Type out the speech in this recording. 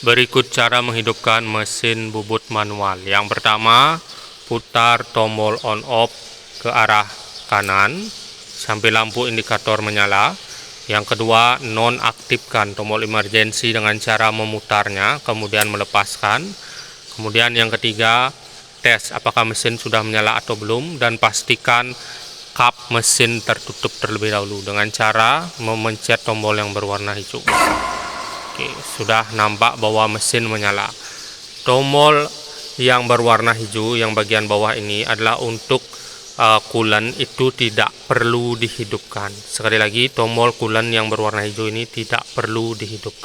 Berikut cara menghidupkan mesin bubut manual. Yang pertama, putar tombol on off ke arah kanan sampai lampu indikator menyala. Yang kedua, nonaktifkan tombol emergency dengan cara memutarnya, kemudian melepaskan. Kemudian yang ketiga, tes apakah mesin sudah menyala atau belum, dan pastikan kap mesin tertutup terlebih dahulu dengan cara memencet tombol yang berwarna hijau. Oke, sudah nampak bahwa mesin menyala. Tombol yang berwarna hijau yang bagian bawah ini adalah untuk coolant, itu tidak perlu dihidupkan. Sekali lagi, tombol coolant yang berwarna hijau ini tidak perlu dihidupkan.